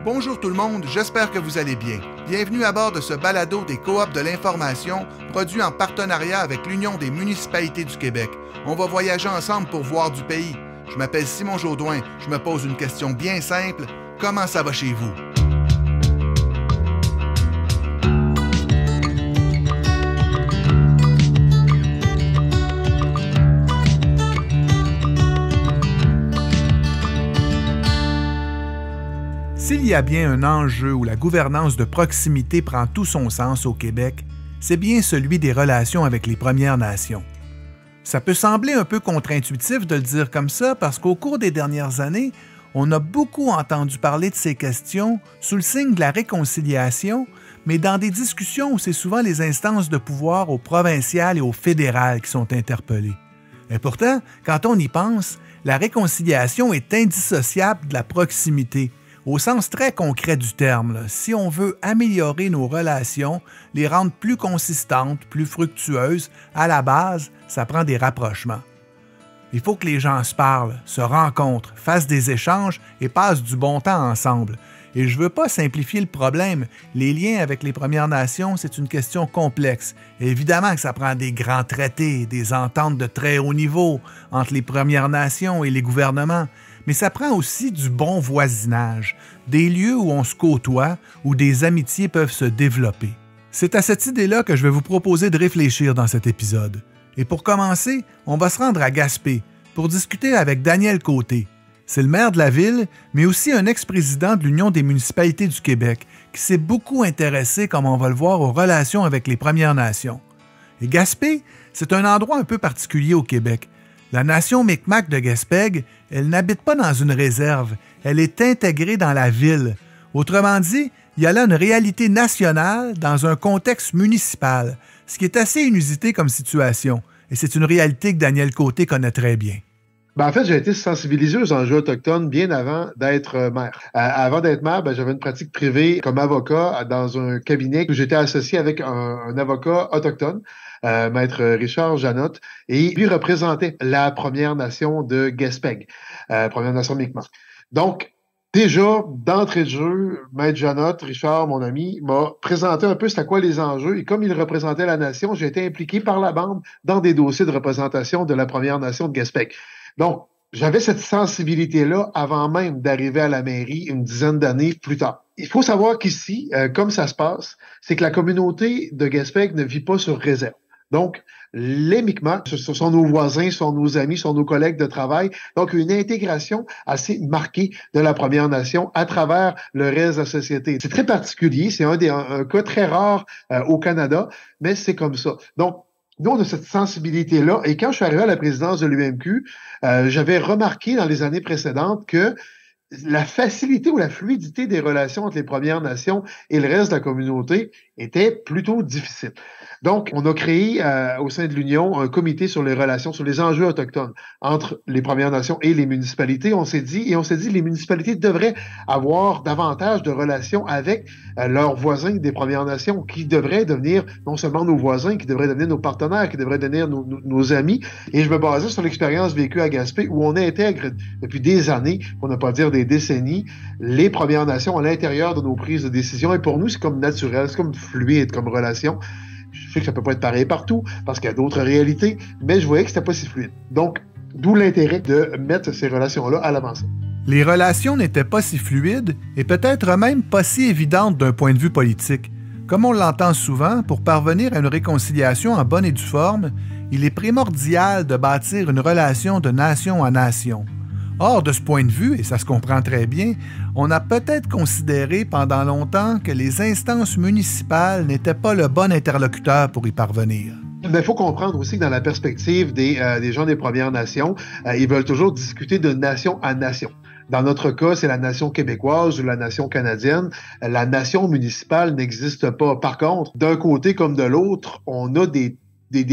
Bonjour tout le monde, j'espère que vous allez bien. Bienvenue à bord de ce balado des Coops de l'information, produit en partenariat avec l'Union des municipalités du Québec. On va voyager ensemble pour voir du pays. Je m'appelle Simon Jaudoin, je me pose une question bien simple. Comment ça va chez vous? S'il y a bien un enjeu où la gouvernance de proximité prend tout son sens au Québec, c'est bien celui des relations avec les Premières Nations. Ça peut sembler un peu contre-intuitif de le dire comme ça parce qu'au cours des dernières années, on a beaucoup entendu parler de ces questions sous le signe de la réconciliation, mais dans des discussions où c'est souvent les instances de pouvoir au provincial et au fédéral qui sont interpellées. Et pourtant, quand on y pense, la réconciliation est indissociable de la proximité. Au sens très concret du terme, si on veut améliorer nos relations, les rendre plus consistantes, plus fructueuses, à la base, ça prend des rapprochements. Il faut que les gens se parlent, se rencontrent, fassent des échanges et passent du bon temps ensemble. Et je ne veux pas simplifier le problème. Les liens avec les Premières Nations, c'est une question complexe. Et évidemment que ça prend des grands traités, des ententes de très haut niveau entre les Premières Nations et les gouvernements. Mais ça prend aussi du bon voisinage, des lieux où on se côtoie, où des amitiés peuvent se développer. C'est à cette idée-là que je vais vous proposer de réfléchir dans cet épisode. Et pour commencer, on va se rendre à Gaspé pour discuter avec Daniel Côté. C'est le maire de la ville, mais aussi un ex-président de l'Union des municipalités du Québec qui s'est beaucoup intéressé, comme on va le voir, aux relations avec les Premières Nations. Et Gaspé, c'est un endroit un peu particulier au Québec. La nation Micmac de Gaspé, elle n'habite pas dans une réserve, elle est intégrée dans la ville. Autrement dit, il y a là une réalité nationale dans un contexte municipal, ce qui est assez inusité comme situation, et c'est une réalité que Daniel Côté connaît très bien. En fait, j'ai été sensibilisé aux enjeux autochtones bien avant d'être maire. Avant d'être maire, j'avais une pratique privée comme avocat dans un cabinet où j'étais associé avec un avocat autochtone, maître Richard Janotte, et lui représentait la Première Nation de Gaspé, Première Nation Mi'kmaq. Donc, déjà, d'entrée de jeu, maître Janotte, Richard, mon ami, m'a présenté un peu c'était quoi les enjeux, et comme il représentait la nation, j'ai été impliqué par la bande dans des dossiers de représentation de la Première Nation de Gaspé. Donc, j'avais cette sensibilité-là avant même d'arriver à la mairie une dizaine d'années plus tard. Il faut savoir qu'ici, comme ça se passe, c'est que la communauté de Gaspé ne vit pas sur réserve. Donc, les Mi'kmaq, ce sont nos voisins, ce sont nos amis, ce sont nos collègues de travail. Donc, une intégration assez marquée de la Première Nation à travers le reste de la société. C'est très particulier, c'est un cas très rare au Canada, mais c'est comme ça. Donc, nous, on a cette sensibilité-là. Et quand je suis arrivé à la présidence de l'UMQ, j'avais remarqué dans les années précédentes que la facilité ou la fluidité des relations entre les Premières Nations et le reste de la communauté était plutôt difficile. Donc, on a créé au sein de l'Union un comité sur les relations, sur les enjeux autochtones entre les Premières Nations et les municipalités. On s'est dit que les municipalités devraient avoir davantage de relations avec leurs voisins des Premières Nations, qui devraient devenir non seulement nos voisins, qui devraient devenir nos partenaires, qui devraient devenir nos amis. Et je me basais sur l'expérience vécue à Gaspé, où on intègre depuis des années, pour ne pas dire des décennies, les Premières Nations à l'intérieur de nos prises de décision. Et pour nous, c'est comme naturel, c'est comme fluide comme relation. Je sais que ça peut pas être pareil partout, parce qu'il y a d'autres réalités, mais je voyais que c'était pas si fluide. Donc, d'où l'intérêt de mettre ces relations-là à l'avant-scène. Les relations n'étaient pas si fluides et peut-être même pas si évidentes d'un point de vue politique. Comme on l'entend souvent, pour parvenir à une réconciliation en bonne et due forme, il est primordial de bâtir une relation de nation à nation. Or, de ce point de vue, et ça se comprend très bien, on a peut-être considéré pendant longtemps que les instances municipales n'étaient pas le bon interlocuteur pour y parvenir. Mais il faut comprendre aussi que dans la perspective des gens des Premières Nations, ils veulent toujours discuter de nation à nation. Dans notre cas, c'est la nation québécoise ou la nation canadienne. La nation municipale n'existe pas. Par contre, d'un côté comme de l'autre, on a des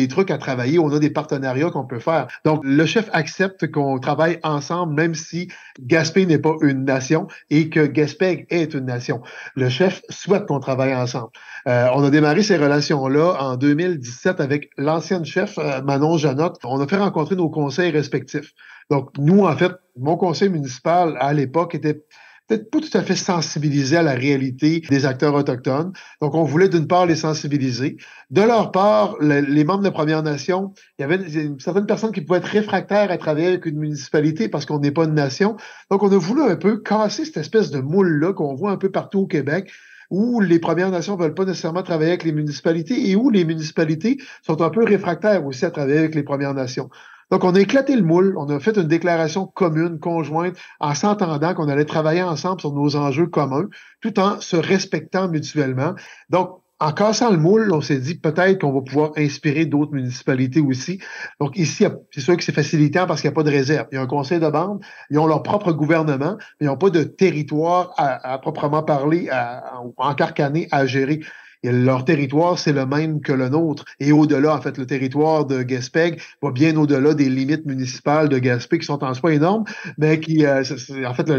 trucs à travailler, on a des partenariats qu'on peut faire. Donc, le chef accepte qu'on travaille ensemble, même si Gaspé n'est pas une nation et que Gaspé est une nation. Le chef souhaite qu'on travaille ensemble. On a démarré ces relations-là en 2017 avec l'ancienne chef, Manon Janotte. On a fait rencontrer nos conseils respectifs. Donc, nous, en fait, mon conseil municipal, à l'époque, était peut-être pas tout à fait sensibilisés à la réalité des acteurs autochtones. Donc, on voulait d'une part les sensibiliser. De leur part, les membres de Première Nation, il y avait certaines personnes qui pouvaient être réfractaires à travailler avec une municipalité parce qu'on n'est pas une nation. Donc, on a voulu un peu casser cette espèce de moule-là qu'on voit un peu partout au Québec, où les Premières Nations ne veulent pas nécessairement travailler avec les municipalités et où les municipalités sont un peu réfractaires aussi à travailler avec les Premières Nations. Donc, on a éclaté le moule, on a fait une déclaration commune, conjointe, en s'entendant qu'on allait travailler ensemble sur nos enjeux communs, tout en se respectant mutuellement. Donc, en cassant le moule, on s'est dit peut-être qu'on va pouvoir inspirer d'autres municipalités aussi. Donc ici, c'est sûr que c'est facilitant parce qu'il n'y a pas de réserve. Il y a un conseil de bande, ils ont leur propre gouvernement, mais ils n'ont pas de territoire à proprement parler, encarcané à gérer. Et leur territoire, c'est le même que le nôtre. Et au-delà, en fait, le territoire de Gaspé va bien au-delà des limites municipales de Gaspé, qui sont en soi énormes, mais qui, en fait,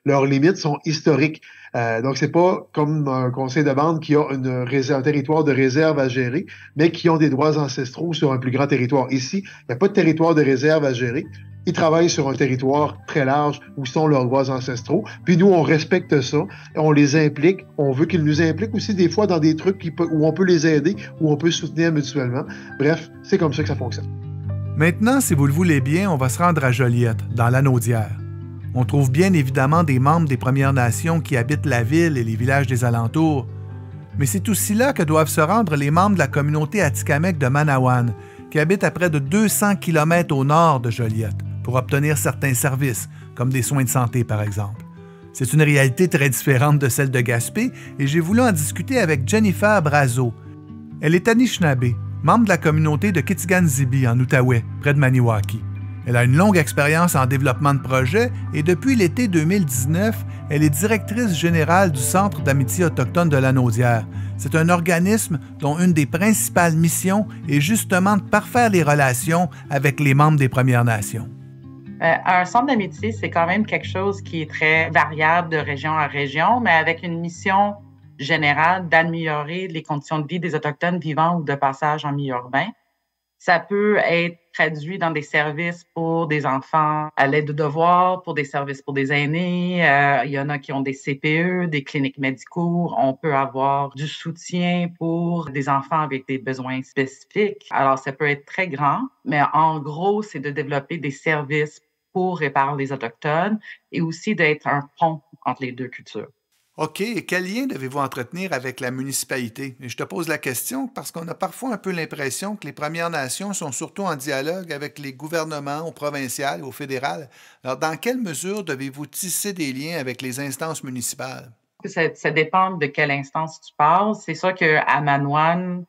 leurs limites sont historiques. Donc, c'est pas comme un conseil de bande qui a un territoire de réserve à gérer, mais qui ont des droits ancestraux sur un plus grand territoire. Ici, il n'y a pas de territoire de réserve à gérer. Ils travaillent sur un territoire très large où sont leurs droits ancestraux. Puis nous, on respecte ça, on les implique. On veut qu'ils nous impliquent aussi des fois dans des trucs où on peut les aider, où on peut soutenir mutuellement. Bref, c'est comme ça que ça fonctionne. Maintenant, si vous le voulez bien, on va se rendre à Joliette, dans l'Anaudière. On trouve bien évidemment des membres des Premières Nations qui habitent la ville et les villages des alentours. Mais c'est aussi là que doivent se rendre les membres de la communauté Atikamekw de Manawan, qui habitent à près de 200 km au nord de Joliette, pour obtenir certains services, comme des soins de santé par exemple. C'est une réalité très différente de celle de Gaspé et j'ai voulu en discuter avec Jennifer Brazo. Elle est Anishinaabe, membre de la communauté de Kitigan-Zibi en Outaouais, près de Maniwaki. Elle a une longue expérience en développement de projets et depuis l'été 2019, elle est directrice générale du Centre d'amitié autochtone de l'Anaudière. C'est un organisme dont une des principales missions est justement de parfaire les relations avec les membres des Premières Nations. Un centre d'amitié, c'est quand même quelque chose qui est très variable de région à région, mais avec une mission générale d'améliorer les conditions de vie des Autochtones vivant ou de passage en milieu urbain. Ça peut être traduit dans des services pour des enfants à l'aide de devoirs, pour des services pour des aînés. Il y en a qui ont des CPE, des cliniques médicaux. On peut avoir du soutien pour des enfants avec des besoins spécifiques. Alors, ça peut être très grand, mais en gros, c'est de développer des services pour et par les Autochtones et aussi d'être un pont entre les deux cultures. OK. Et quel lien devez-vous entretenir avec la municipalité? Et je te pose la question parce qu'on a parfois un peu l'impression que les Premières Nations sont surtout en dialogue avec les gouvernements au provincial et au fédéral. Alors, dans quelle mesure devez-vous tisser des liens avec les instances municipales? Ça dépend de quelle instance tu parles. C'est sûr qu'à Manawan,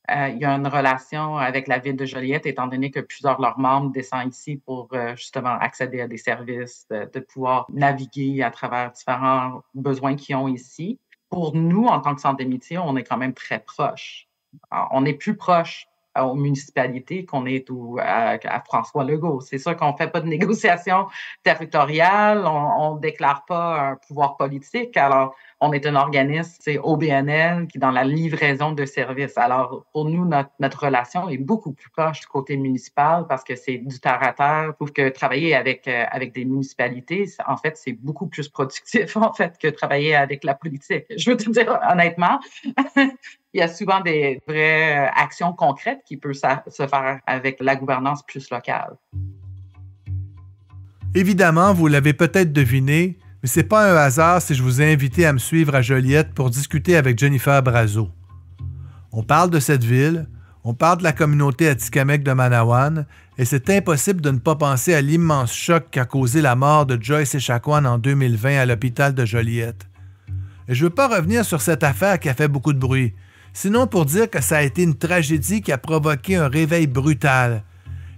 il y a une relation avec la ville de Joliette, étant donné que plusieurs de leurs membres descendent ici pour justement accéder à des services, de pouvoir naviguer à travers différents besoins qu'ils ont ici. Pour nous, en tant que centre d'amitié, on est quand même très proche. Alors, on est plus proche aux municipalités qu'on est à François Legault. C'est sûr qu'on ne fait pas de négociation territoriale, on ne déclare pas un pouvoir politique. Alors, on est un organisme, c'est OBNL, qui est dans la livraison de services. Alors, pour nous, notre relation est beaucoup plus proche du côté municipal parce que c'est du terre à terre. Je trouve que travailler avec des municipalités, en fait, c'est beaucoup plus productif, en fait, que travailler avec la politique. Je veux te dire, honnêtement, il y a souvent des vraies actions concrètes qui peuvent se faire avec la gouvernance plus locale. Évidemment, vous l'avez peut-être deviné, mais ce n'est pas un hasard si je vous ai invité à me suivre à Joliette pour discuter avec Jennifer Brazo. On parle de cette ville, on parle de la communauté Atikamekw de Manawan, et c'est impossible de ne pas penser à l'immense choc qu'a causé la mort de Joyce Echaquan en 2020 à l'hôpital de Joliette. Et je ne veux pas revenir sur cette affaire qui a fait beaucoup de bruit, sinon pour dire que ça a été une tragédie qui a provoqué un réveil brutal.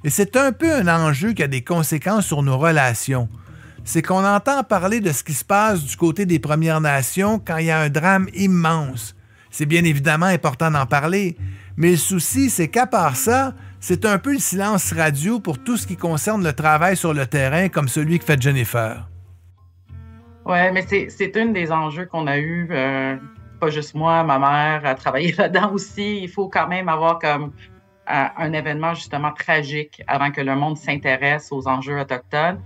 Et c'est un peu un enjeu qui a des conséquences sur nos relations. C'est qu'on entend parler de ce qui se passe du côté des Premières Nations quand il y a un drame immense. C'est bien évidemment important d'en parler, mais le souci, c'est qu'à part ça, c'est un peu le silence radio pour tout ce qui concerne le travail sur le terrain comme celui que fait Jennifer. Oui, mais c'est un des enjeux qu'on a eu, pas juste moi, ma mère a travaillé là-dedans aussi. Il faut quand même avoir comme un événement justement tragique avant que le monde s'intéresse aux enjeux autochtones.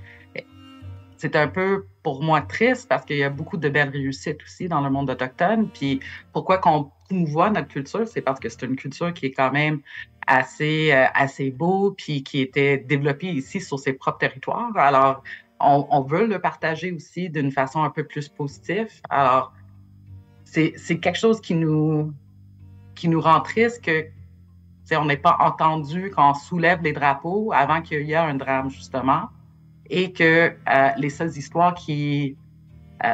C'est un peu pour moi triste parce qu'il y a beaucoup de belles réussites aussi dans le monde autochtone. Puis pourquoi qu'on promouvoit notre culture, c'est parce que c'est une culture qui est quand même assez beau, puis qui était développée ici sur ses propres territoires. Alors, on veut le partager aussi d'une façon un peu plus positive. Alors, c'est quelque chose qui nous rend triste que on n'ait pas entendu qu'on soulève les drapeaux avant qu'il y ait un drame, justement, et que les seules histoires qui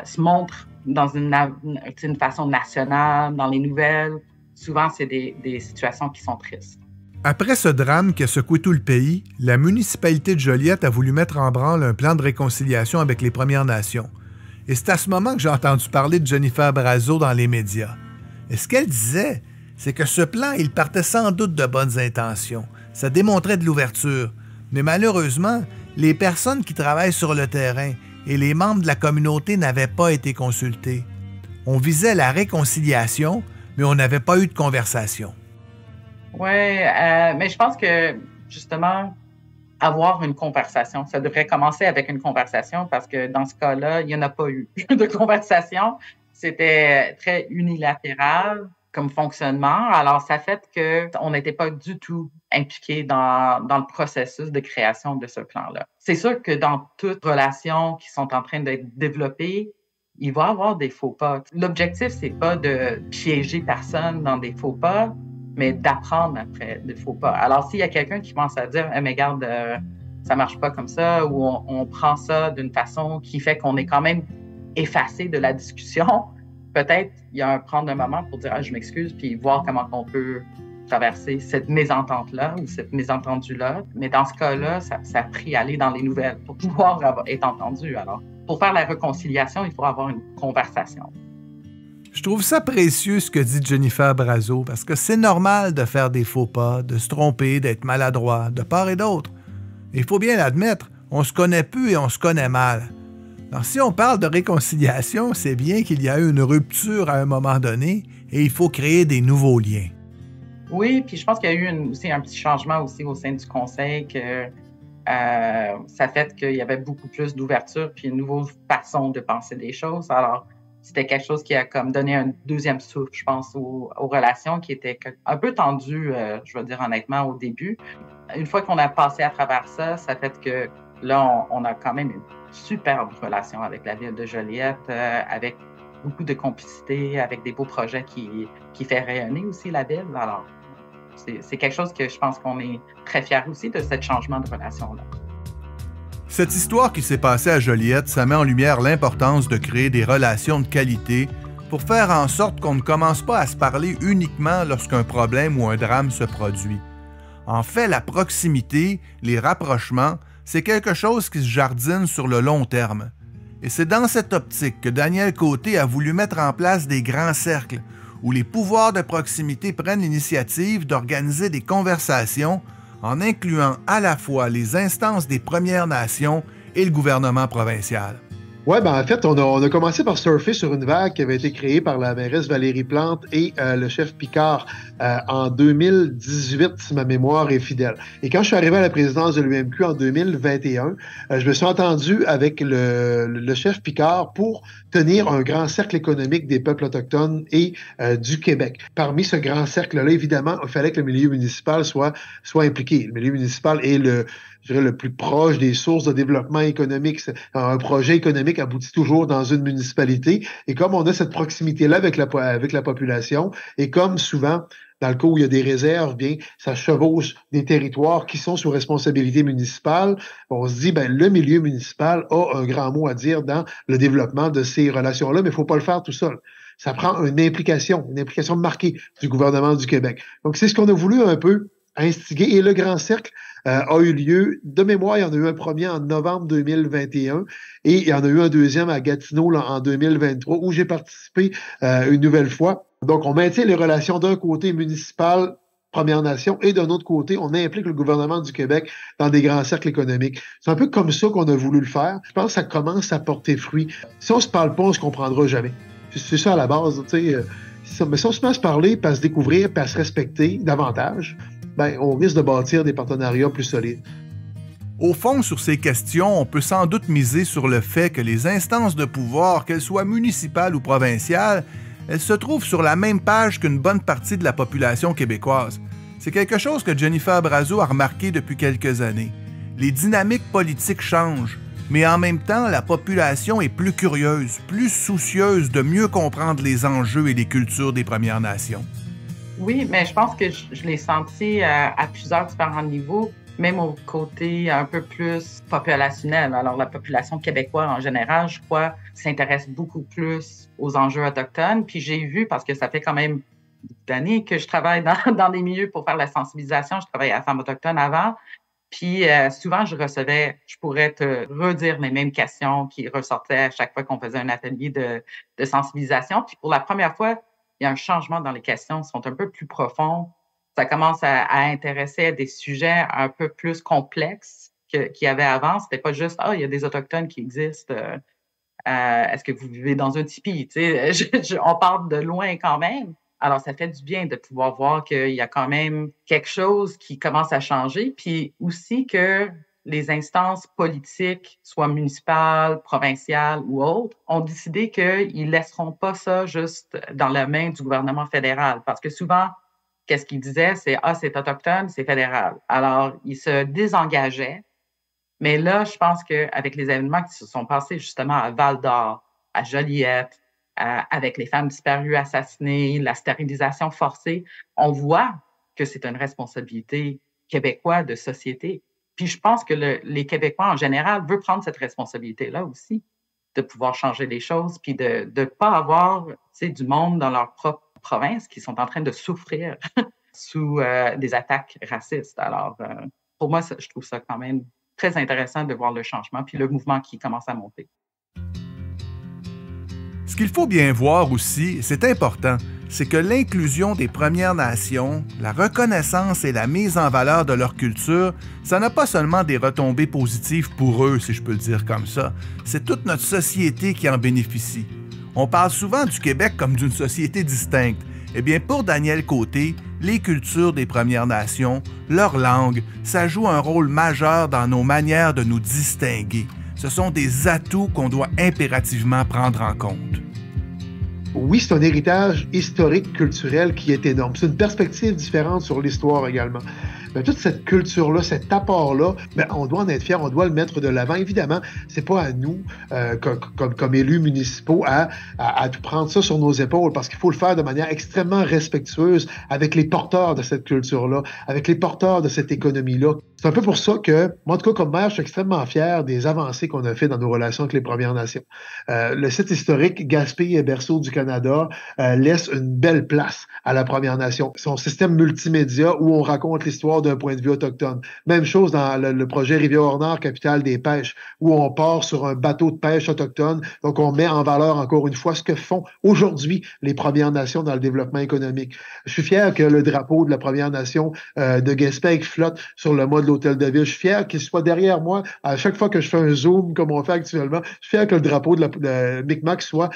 se montrent dans une façon nationale, dans les nouvelles, souvent, c'est des situations qui sont tristes. Après ce drame qui a secoué tout le pays, la municipalité de Joliette a voulu mettre en branle un plan de réconciliation avec les Premières Nations. Et c'est à ce moment que j'ai entendu parler de Jennifer Brazeau dans les médias. Et ce qu'elle disait, c'est que ce plan, il partait sans doute de bonnes intentions. Ça démontrait de l'ouverture. Mais malheureusement, les personnes qui travaillent sur le terrain et les membres de la communauté n'avaient pas été consultés. On visait la réconciliation, mais on n'avait pas eu de conversation. Oui, mais je pense que, justement, avoir une conversation, ça devrait commencer avec une conversation parce que dans ce cas-là, il n'y en a pas eu de conversation. C'était très unilatéral comme fonctionnement. Alors, ça fait qu'on n'était pas du tout impliqué dans le processus de création de ce plan-là. C'est sûr que dans toutes relations qui sont en train d'être développées, il va y avoir des faux pas. L'objectif, c'est pas de piéger personne dans des faux pas, mais d'apprendre après des faux pas. Alors, s'il y a quelqu'un qui commence à dire mais regarde, ça marche pas comme ça, ou on prend ça d'une façon qui fait qu'on est quand même effacé de la discussion, peut-être il y a prendre un moment pour dire je m'excuse, puis voir comment on peut traverser cette mésentente-là ou cette mésentendu-là. Mais dans ce cas-là, ça a pris aller dans les nouvelles pour pouvoir être entendu. Alors, pour faire la réconciliation, il faut avoir une conversation. Je trouve ça précieux ce que dit Jennifer Brazeau, parce que c'est normal de faire des faux pas, de se tromper, d'être maladroit, de part et d'autre. Il faut bien l'admettre, on se connaît plus et on se connaît mal. Alors, si on parle de réconciliation, c'est bien qu'il y a eu une rupture à un moment donné et il faut créer des nouveaux liens. Oui, puis je pense qu'il y a eu aussi un petit changement aussi au sein du conseil que ça fait qu'il y avait beaucoup plus d'ouverture puis une nouvelle façon de penser des choses. Alors, c'était quelque chose qui a comme donné un deuxième souffle, je pense, aux relations qui étaient un peu tendues, je veux dire honnêtement, au début. Une fois qu'on a passé à travers ça, ça fait que là, on a quand même une superbe relation avec la ville de Joliette, avec beaucoup de complicité, avec des beaux projets qui fait rayonner aussi la ville. Alors, c'est quelque chose que je pense qu'on est très fiers aussi de ce changement de relation-là. Cette histoire qui s'est passée à Joliette, ça met en lumière l'importance de créer des relations de qualité pour faire en sorte qu'on ne commence pas à se parler uniquement lorsqu'un problème ou un drame se produit. En fait, la proximité, les rapprochements, c'est quelque chose qui se jardine sur le long terme. Et c'est dans cette optique que Daniel Côté a voulu mettre en place des grands cercles où les pouvoirs de proximité prennent l'initiative d'organiser des conversations en incluant à la fois les instances des Premières Nations et le gouvernement provincial. Oui, en fait, on a commencé par surfer sur une vague qui avait été créée par la mairesse Valérie Plante et le chef Picard en 2018, si ma mémoire est fidèle. Et quand je suis arrivé à la présidence de l'UMQ en 2021, je me suis entendu avec le chef Picard pour tenir un grand cercle économique des peuples autochtones et du Québec. Parmi ce grand cercle-là, évidemment, il fallait que le milieu municipal soit impliqué. Le milieu municipal est le plus proche des sources de développement économique. Un projet économique aboutit toujours dans une municipalité. Et comme on a cette proximité-là avec la population, et comme souvent, dans le cas où il y a des réserves, bien, ça chevauche des territoires qui sont sous responsabilité municipale. On se dit, le milieu municipal a un grand mot à dire dans le développement de ces relations-là, mais il ne faut pas le faire tout seul. Ça prend une implication marquée du gouvernement du Québec. Donc, c'est ce qu'on a voulu un peu instiguer. Et le Grand Cercle a eu lieu, de mémoire, il y en a eu un premier en novembre 2021 et il y en a eu un deuxième à Gatineau là, en 2023 où j'ai participé une nouvelle fois. Donc, on maintient les relations d'un côté municipal, Première Nation, et d'un autre côté, on implique le gouvernement du Québec dans des grands cercles économiques. C'est un peu comme ça qu'on a voulu le faire. Je pense que ça commence à porter fruit. Si on se parle pas, on se comprendra jamais. C'est ça à la base, tu sais. Mais si on se met à se parler, puis à se découvrir, puis à se respecter davantage, on risque de bâtir des partenariats plus solides. Au fond, sur ces questions, on peut sans doute miser sur le fait que les instances de pouvoir, qu'elles soient municipales ou provinciales, elles se trouvent sur la même page qu'une bonne partie de la population québécoise. C'est quelque chose que Jennifer Brazeau a remarqué depuis quelques années. Les dynamiques politiques changent, mais en même temps, la population est plus curieuse, plus soucieuse de mieux comprendre les enjeux et les cultures des Premières Nations. Oui, mais je pense que je l'ai senti à plusieurs différents niveaux, même au côté un peu plus populationnel. Alors, la population québécoise en général, je crois, s'intéresse beaucoup plus aux enjeux autochtones. Puis j'ai vu, parce que ça fait quand même d'années que je travaille dans des milieux pour faire la sensibilisation, je travaillais à Femmes autochtones avant, puis souvent je pourrais te redire les mêmes questions qui ressortaient à chaque fois qu'on faisait un atelier de sensibilisation. Puis pour la première fois, il y a un changement dans les questions, elles sont un peu plus profondes. Ça commence à intéresser à des sujets un peu plus complexes qu'il y avait avant. C'était pas juste « Ah, il y a des Autochtones qui existent. Est-ce que vous vivez dans un tipi? » On part de loin quand même. Alors, ça fait du bien de pouvoir voir qu'il y a quand même quelque chose qui commence à changer. Puis aussi que les instances politiques, soit municipales, provinciales ou autres, ont décidé qu'ils ne laisseront pas ça juste dans la main du gouvernement fédéral. Parce que souvent, qu'est-ce qu'ils disaient? C'est « Ah, c'est autochtone, c'est fédéral. » Alors, ils se désengageaient. Mais là, je pense qu'avec les événements qui se sont passés justement à Val-d'Or, à Joliette, avec les femmes disparues, assassinées, la stérilisation forcée, on voit que c'est une responsabilité québécoise de société. Puis je pense que les Québécois en général veulent prendre cette responsabilité-là aussi, de pouvoir changer les choses, puis de ne pas avoir du monde dans leur propre province qui sont en train de souffrir sous des attaques racistes. Alors, pour moi, je trouve ça quand même très intéressant de voir le changement, puis le mouvement qui commence à monter. Ce qu'il faut bien voir aussi, c'est important, c'est que l'inclusion des Premières Nations, la reconnaissance et la mise en valeur de leur culture, ça n'a pas seulement des retombées positives pour eux, si je peux le dire comme ça, c'est toute notre société qui en bénéficie. On parle souvent du Québec comme d'une société distincte. Eh bien, pour Daniel Côté, les cultures des Premières Nations, leur langue, ça joue un rôle majeur dans nos manières de nous distinguer. Ce sont des atouts qu'on doit impérativement prendre en compte. Oui, c'est un héritage historique, culturel qui est énorme. C'est une perspective différente sur l'histoire également. Mais toute cette culture-là, cet apport-là, on doit en être fiers, on doit le mettre de l'avant. Évidemment, c'est pas à nous, comme élus municipaux, à tout prendre ça sur nos épaules, parce qu'il faut le faire de manière extrêmement respectueuse avec les porteurs de cette culture-là, avec les porteurs de cette économie-là. C'est un peu pour ça que, moi, en tout cas, comme maire, je suis extrêmement fier des avancées qu'on a fait dans nos relations avec les Premières Nations. Le site historique Gaspé et berceau du Canada laisse une belle place à la Première Nation. Son système multimédia où on raconte l'histoire d'un point de vue autochtone. Même chose dans le projet Rivière-Nord, capitale des pêches, où on part sur un bateau de pêche autochtone. Donc, on met en valeur, encore une fois, ce que font aujourd'hui les Premières Nations dans le développement économique. Je suis fier que le drapeau de la Première Nation de Gaspé flotte sur le mât de l'Hôtel de Ville. Je suis fier qu'il soit derrière moi. À chaque fois que je fais un zoom, comme on fait actuellement, je suis fier que le drapeau de Micmac soit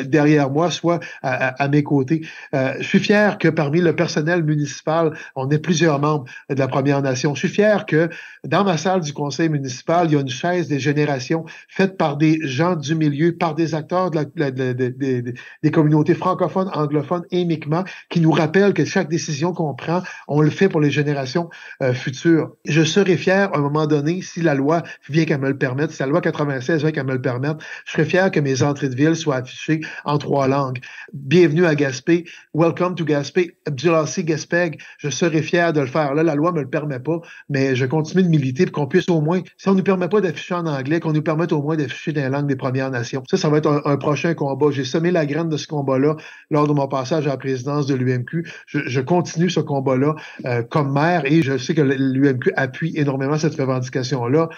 derrière moi, soit à mes côtés. Je suis fier que parmi le personnel municipal, on ait plusieurs membres de la Première Nation. Je suis fier que dans ma salle du conseil municipal, il y a une chaise des générations faite par des gens du milieu, par des acteurs des communautés francophones, anglophones et Mi'kmaq qui nous rappellent que chaque décision qu'on prend, on le fait pour les générations futures. Je serais fier à un moment donné, si la loi vient qu'à me le permettre, si la loi 96 vient qu'à me le permettre, je serais fier que mes entrées de ville soient affichées en 3 langues. Bienvenue à Gaspé, welcome to Gaspé, Abdulasi Gaspeg, je serais fier de le faire. Là, la loi me le permet pas, mais je continue de militer pour qu'on puisse au moins, si on nous permet pas d'afficher en anglais, qu'on nous permette au moins d'afficher dans la langue des Premières Nations. Ça va être un prochain combat. J'ai semé la graine de ce combat-là lors de mon passage à la présidence de l'UMQ. Je continue ce combat-là comme maire et je sais que l'UMQ appuie énormément cette revendication-là.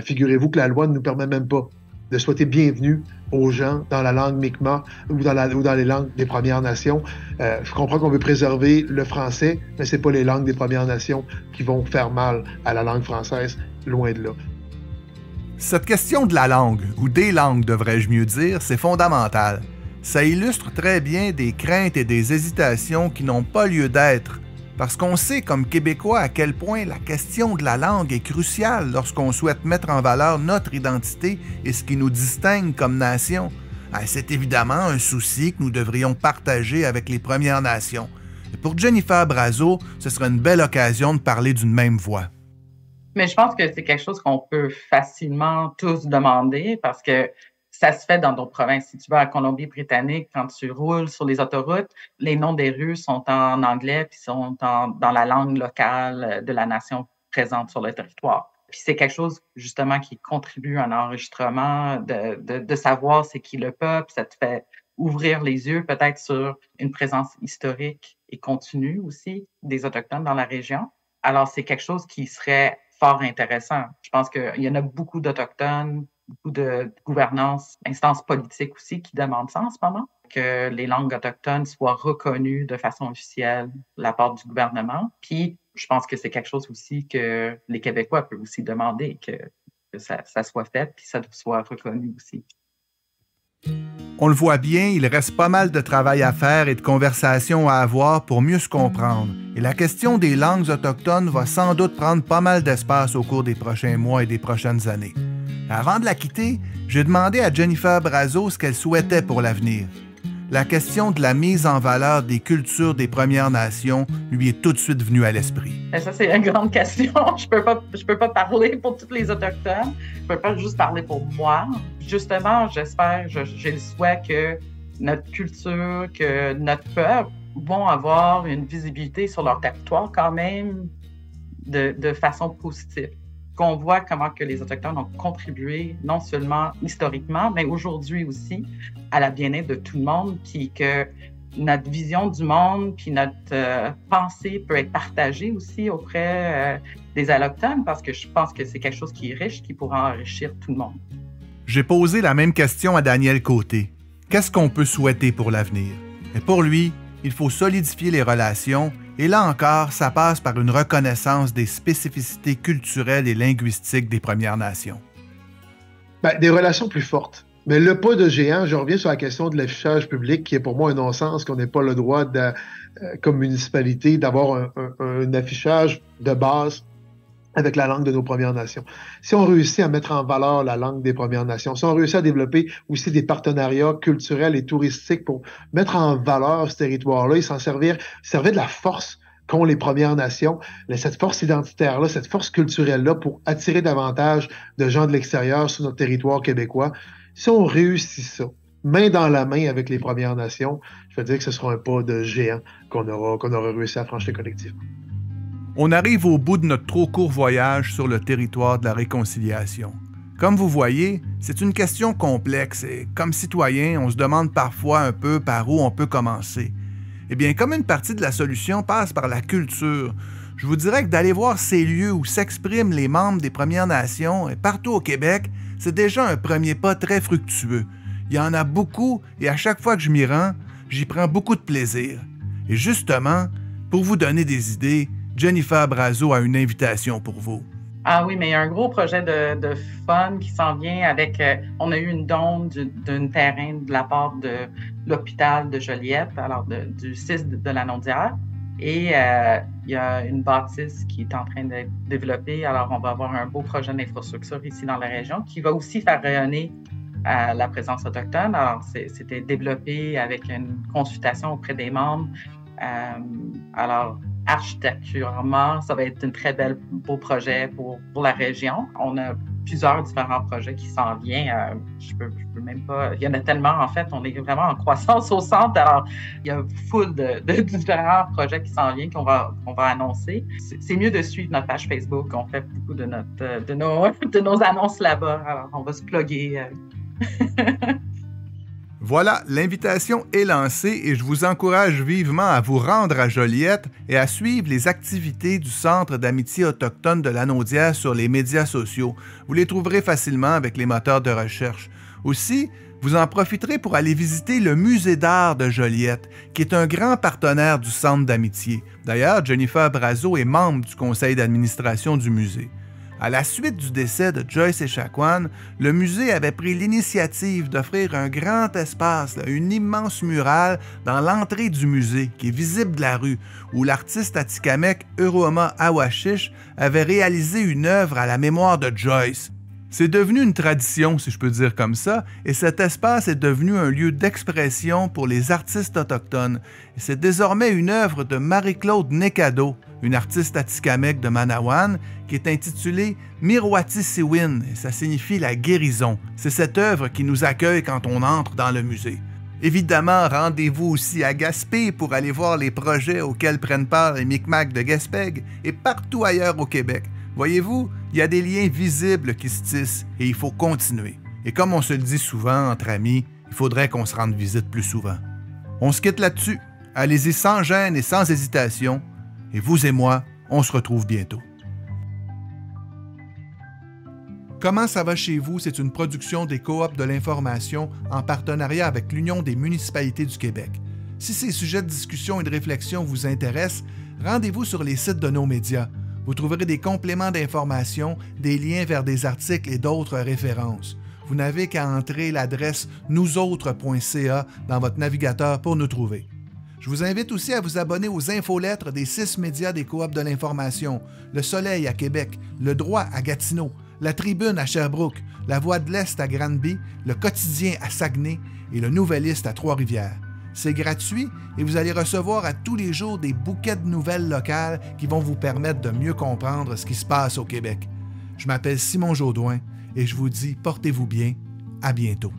Figurez-vous que la loi ne nous permet même pas de souhaiter bienvenue aux gens dans la langue Mi'kmaq ou dans les langues des Premières Nations. Je comprends qu'on veut préserver le français, mais c'est pas les langues des Premières Nations qui vont faire mal à la langue française, loin de là. Cette question de la langue, ou des langues devrais-je mieux dire, c'est fondamental. Ça illustre très bien des craintes et des hésitations qui n'ont pas lieu d'être Parce qu'on sait comme Québécois à quel point la question de la langue est cruciale lorsqu'on souhaite mettre en valeur notre identité et ce qui nous distingue comme nation. C'est évidemment un souci que nous devrions partager avec les Premières Nations. Et pour Jennifer Brazeau, ce serait une belle occasion de parler d'une même voix. Mais je pense que c'est quelque chose qu'on peut facilement tous demander parce que ça se fait dans d'autres provinces. Si tu vas à Colombie-Britannique, quand tu roules sur les autoroutes, les noms des rues sont en anglais puis sont dans la langue locale de la nation présente sur le territoire. Puis c'est quelque chose, justement, qui contribue à un enregistrement, de savoir c'est qui le peuple. Ça te fait ouvrir les yeux peut-être sur une présence historique et continue aussi des Autochtones dans la région. Alors, c'est quelque chose qui serait fort intéressant. Je pense qu'il y en a beaucoup d'Autochtones, beaucoup de gouvernance, instances politiques aussi qui demandent ça en ce moment, que les langues autochtones soient reconnues de façon officielle de la part du gouvernement. Puis, je pense que c'est quelque chose aussi que les Québécois peuvent aussi demander, que ça soit fait, puis ça soit reconnu aussi. On le voit bien, il reste pas mal de travail à faire et de conversations à avoir pour mieux se comprendre. Et la question des langues autochtones va sans doute prendre pas mal d'espace au cours des prochains mois et des prochaines années. Avant de la quitter, j'ai demandé à Jennifer Brazeau ce qu'elle souhaitait pour l'avenir. La question de la mise en valeur des cultures des Premières Nations lui est tout de suite venue à l'esprit. Ça, c'est une grande question. Je peux pas parler pour tous les Autochtones. Je peux pas juste parler pour moi. Justement, j'ai le souhait que notre culture, que notre peuple vont avoir une visibilité sur leur territoire quand même de façon positive. Qu'on voit comment que les Autochtones ont contribué, non seulement historiquement, mais aujourd'hui aussi, à la bien-être de tout le monde, puis que notre vision du monde, puis notre pensée peut être partagée aussi auprès des Allochtones, parce que je pense que c'est quelque chose qui est riche, qui pourra enrichir tout le monde. J'ai posé la même question à Daniel Côté. Qu'est-ce qu'on peut souhaiter pour l'avenir? Et pour lui, il faut solidifier les relations, et là encore, ça passe par une reconnaissance des spécificités culturelles et linguistiques des Premières Nations. Des relations plus fortes. Mais le pas de géant, je reviens sur la question de l'affichage public, qui est pour moi un non-sens, qu'on n'ait pas le droit, comme municipalité, d'avoir un affichage de base avec la langue de nos Premières Nations. Si on réussit à mettre en valeur la langue des Premières Nations, si on réussit à développer aussi des partenariats culturels et touristiques pour mettre en valeur ce territoire-là et servir de la force qu'ont les Premières Nations, cette force identitaire-là, cette force culturelle-là pour attirer davantage de gens de l'extérieur sur notre territoire québécois, si on réussit ça, main dans la main avec les Premières Nations, je veux dire que ce sera un pas de géant qu'on aura réussi à franchir collectivement. On arrive au bout de notre trop court voyage sur le territoire de la réconciliation. Comme vous voyez, c'est une question complexe et, comme citoyen, on se demande parfois un peu par où on peut commencer. Eh bien, comme une partie de la solution passe par la culture, je vous dirais que d'aller voir ces lieux où s'expriment les membres des Premières Nations et partout au Québec, c'est déjà un premier pas très fructueux. Il y en a beaucoup et à chaque fois que je m'y rends, j'y prends beaucoup de plaisir. Et justement, pour vous donner des idées, Jennifer Brazeau a une invitation pour vous. Ah oui, mais il y a un gros projet de fun qui s'en vient avec... on a eu une don d'un terrain de la part de l'hôpital de Joliette, alors du CIS de la Naudière. Et il y a une bâtisse qui est en train d'être développée. Alors, on va avoir un beau projet d'infrastructure ici dans la région qui va aussi faire rayonner la présence autochtone. Alors, c'était développé avec une consultation auprès des membres. Alors, architecturalement, ça va être un très beau projet pour la région. On a plusieurs différents projets qui s'en viennent. Je peux même pas... Il y en a tellement, en fait. On est vraiment en croissance au centre. Alors, il y a full de différents projets qui s'en viennent qu'on va annoncer. C'est mieux de suivre notre page Facebook. On fait beaucoup de nos annonces là-bas. Alors, on va se plugger. Voilà, l'invitation est lancée et je vous encourage vivement à vous rendre à Joliette et à suivre les activités du Centre d'amitié autochtone de la Naudière sur les médias sociaux. Vous les trouverez facilement avec les moteurs de recherche. Aussi, vous en profiterez pour aller visiter le Musée d'art de Joliette, qui est un grand partenaire du Centre d'amitié. D'ailleurs, Jennifer Brazeau est membre du conseil d'administration du musée. À la suite du décès de Joyce Echaquan, le musée avait pris l'initiative d'offrir un grand espace, une immense murale dans l'entrée du musée, qui est visible de la rue, où l'artiste atikamekw Uroma Awashish avait réalisé une œuvre à la mémoire de Joyce. C'est devenu une tradition, si je peux dire comme ça, et cet espace est devenu un lieu d'expression pour les artistes autochtones. Et c'est désormais une œuvre de Marie-Claude Nekado, une artiste atikamekw de Manawan, qui est intitulée Mirwati Siwin, et ça signifie la guérison. C'est cette œuvre qui nous accueille quand on entre dans le musée. Évidemment, rendez-vous aussi à Gaspé pour aller voir les projets auxquels prennent part les Micmacs de Gaspé et partout ailleurs au Québec. Voyez-vous, il y a des liens visibles qui se tissent et il faut continuer. Et comme on se le dit souvent entre amis, il faudrait qu'on se rende visite plus souvent. On se quitte là-dessus. Allez-y sans gêne et sans hésitation. Et vous et moi, on se retrouve bientôt. Comment ça va chez vous? C'est une production des Coops de l'information en partenariat avec l'Union des municipalités du Québec. Si ces sujets de discussion et de réflexion vous intéressent, rendez-vous sur les sites de nos médias. Vous trouverez des compléments d'information, des liens vers des articles et d'autres références. Vous n'avez qu'à entrer l'adresse nousautres.ca dans votre navigateur pour nous trouver. Je vous invite aussi à vous abonner aux infolettres des 6 médias des Coops de l'information, Le Soleil à Québec, Le Droit à Gatineau, La Tribune à Sherbrooke, La Voix de l'Est à Granby, Le Quotidien à Saguenay et Le Nouvelliste à Trois-Rivières. C'est gratuit et vous allez recevoir à tous les jours des bouquets de nouvelles locales qui vont vous permettre de mieux comprendre ce qui se passe au Québec. Je m'appelle Simon Jaudoin et je vous dis portez-vous bien. À bientôt.